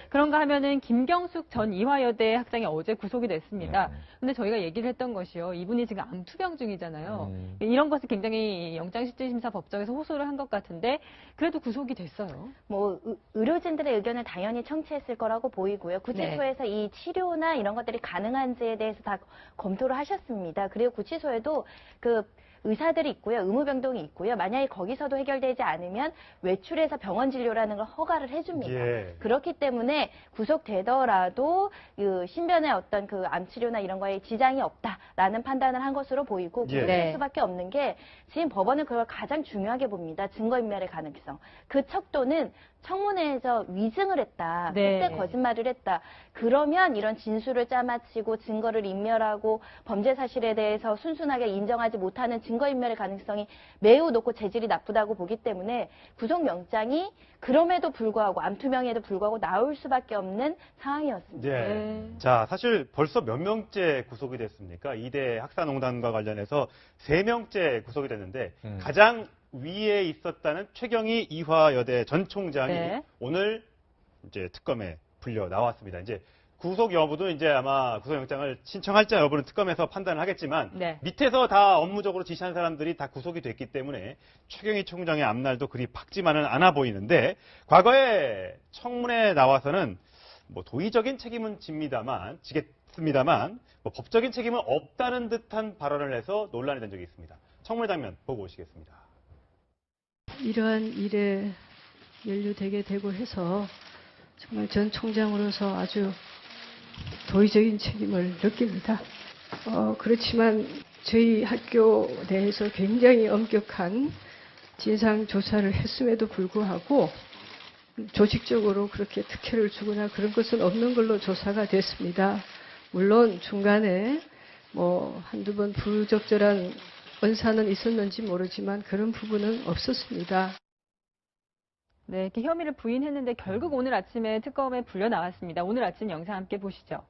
그런가 하면은 김경숙 전 이화여대 학장이 어제 구속이 됐습니다. 근데 저희가 얘기를 했던 것이요. 이분이 지금 암투병 중이잖아요. 이런 것을 굉장히 영장실질심사 법정에서 호소를 한 것 같은데 그래도 구속이 됐어요. 뭐 의료진들의 의견을 당연히 청취했을 거라고 보이고요. 구치소에서 네. 이 치료나 이런 것들이 가능한지에 대해서 다 검토를 하셨습니다. 그리고 구치소에도 그 의사들이 있고요. 의무병동이 있고요. 만약에 거기서도 해결되지 않으면 외출해서 병원 진료라는 걸 허가를 해줍니다. 예. 그렇기 때문에 구속되더라도 그 신변의 어떤 그 암치료나 이런 거에 지장이 없다라는 판단을 한 것으로 보이고 예. 구속될 수밖에 없는 게 지금 법원은 그걸 가장 중요하게 봅니다. 증거인멸의 가능성. 그 척도는 청문회에서 위증을 했다. 네. 그때 거짓말을 했다. 그러면 이런 진술을 짜맞히고 증거를 인멸하고 범죄 사실에 대해서 순순하게 인정하지 못하는 증거인멸의 가능성이 매우 높고 재질이 나쁘다고 보기 때문에 구속영장이 그럼에도 불구하고 암투명에도 불구하고 나올 수밖에 없는 상황이었습니다. 네. 자, 사실 벌써 몇 명째 구속이 됐습니까? 이대 학사농단과 관련해서 3명째 구속이 됐는데 가장 위에 있었다는 최경희 이화여대 전 총장이 네. 오늘 이제 특검에 불려 나왔습니다. 이제 구속 여부도 이제 아마 구속영장을 신청할지 여부는 특검에서 판단을 하겠지만 네. 밑에서 다 업무적으로 지시한 사람들이 다 구속이 됐기 때문에 최경희 총장의 앞날도 그리 밝지만은 않아 보이는데 과거에 청문회에 나와서는 뭐 도의적인 책임은 지겠습니다만 뭐 법적인 책임은 없다는 듯한 발언을 해서 논란이 된 적이 있습니다. 청문회 장면 보고 오시겠습니다. 이러한 일에 연루되게 되고 해서 정말 전 총장으로서 아주 도의적인 책임을 느낍니다. 그렇지만 저희 학교 내에서 굉장히 엄격한 진상조사를 했음에도 불구하고 조직적으로 그렇게 특혜를 주거나 그런 것은 없는 걸로 조사가 됐습니다. 물론 중간에 뭐 한두 번 부적절한 언사는 있었는지 모르지만 그런 부분은 없었습니다. 네, 이렇게 혐의를 부인했는데 결국 오늘 아침에 특검에 불려 나왔습니다. 오늘 아침 영상 함께 보시죠.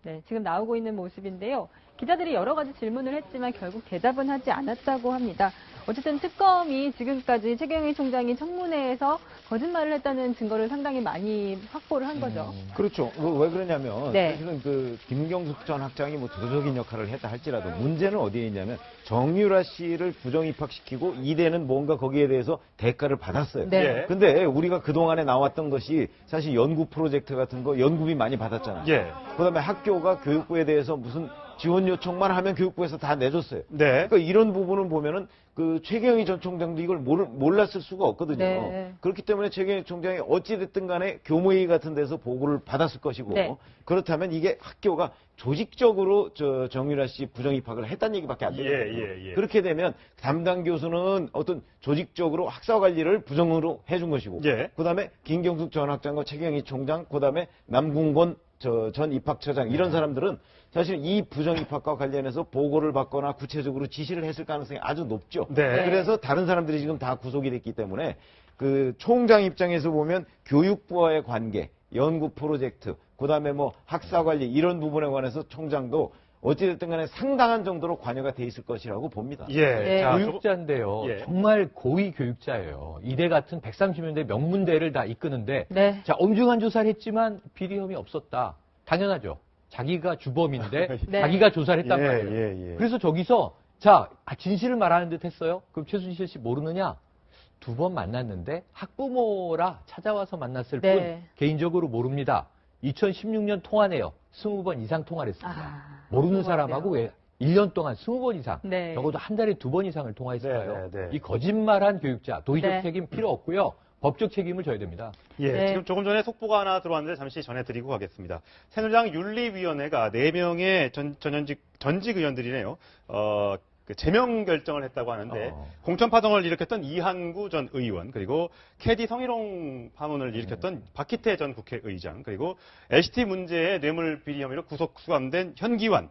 네, 지금 나오고 있는 모습인데요. 기자들이 여러 가지 질문을 했지만 결국 대답은 하지 않았다고 합니다. 어쨌든 특검이 지금까지 최경희 총장이 청문회에서 거짓말을 했다는 증거를 상당히 많이 확보를 한 거죠. 그렇죠. 왜 그러냐면 네. 사실은 그 김경숙 전 학장이 뭐 도덕적인 역할을 했다 할지라도 문제는 어디에 있냐면 정유라 씨를 부정 입학시키고 이대는 뭔가 거기에 대해서 대가를 받았어요. 네. 근데 우리가 그동안에 나왔던 것이 사실 연구 프로젝트 같은 거 연구비 많이 받았잖아요. 예. 그다음에 학교가 교육부에 대해서 무슨 지원 요청만 하면 교육부에서 다 내줬어요. 네. 그러니까 이런 부분을 보면은 그 최경희 전 총장도 이걸 몰랐을 수가 없거든요. 네. 그렇기 때문에 최경희 총장이 어찌됐든 간에 교무회의 같은 데서 보고를 받았을 것이고 네. 그렇다면 이게 학교가 조직적으로 정유라 씨 부정 입학을 했다는 얘기밖에 안 되거든요. 예. 그렇게 되면 담당 교수는 어떤 조직적으로 학사 관리를 부정으로 해준 것이고 예. 그다음에 김경숙 전 학장과 최경희 총장 그다음에 남궁건 전 입학처장 이런 사람들은 사실 이 부정 입학과 관련해서 보고를 받거나 구체적으로 지시를 했을 가능성이 아주 높죠. 네. 그래서 다른 사람들이 지금 다 구속이 됐기 때문에 그 총장 입장에서 보면 교육부와의 관계, 연구 프로젝트, 그다음에 뭐 학사 관리 이런 부분에 관해서 총장도 어찌됐든 간에 상당한 정도로 관여가 돼 있을 것이라고 봅니다. 예. 네. 자, 교육자인데요. 예. 정말 고위 교육자예요. 이대 같은 130년대 명문대를 다 이끄는데 네. 자, 엄중한 조사를 했지만 비리 혐의 없었다. 당연하죠. 자기가 주범인데 네. 자기가 조사를 했단 예, 말이에요. 예. 그래서 저기서 자, 진실을 말하는 듯 했어요. 그럼 최순실 씨 모르느냐? 2번 만났는데 학부모라 찾아와서 만났을 네. 뿐 개인적으로 모릅니다. 2016년 통화네요. 20번 이상 통화를 했습니다. 모르는 사람하고 왜 1년 동안 20번 이상, 네. 적어도 한 달에 2번 이상을 통화했을까요? 네. 이 거짓말한 교육자, 도의적 네. 책임 필요 없고요. 법적 책임을 져야 됩니다. 예, 네. 지금 조금 전에 속보가 하나 들어왔는데 잠시 전해드리고 가겠습니다. 새누리당 윤리위원회가 4명의 전직 의원들이네요. 그 제명 결정을 했다고 하는데 공천 파동을 일으켰던 이한구 전 의원 그리고 캐디 성희롱 파문을 일으켰던 박희태 전 국회의장 그리고 LCT 문제의 뇌물 비리 혐의로 구속 수감된 현기환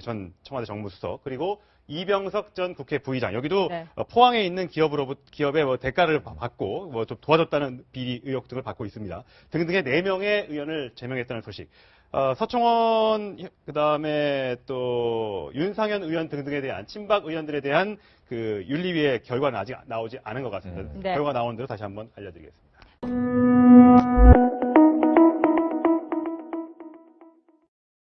전 청와대 정무수석 그리고 이병석 전 국회 부의장 여기도 네. 포항에 있는 기업의 뭐 대가를 받고 뭐 좀 도와줬다는 비리 의혹 등을 받고 있습니다. 등등의 4명의 의원을 제명했다는 소식. 서청원 그다음에 또 윤상현 의원 등등에 대한 친박 의원들에 대한 그 윤리위의 결과는 아직 나오지 않은 것 같습니다. 네. 결과 나온 대로 다시 한번 알려드리겠습니다.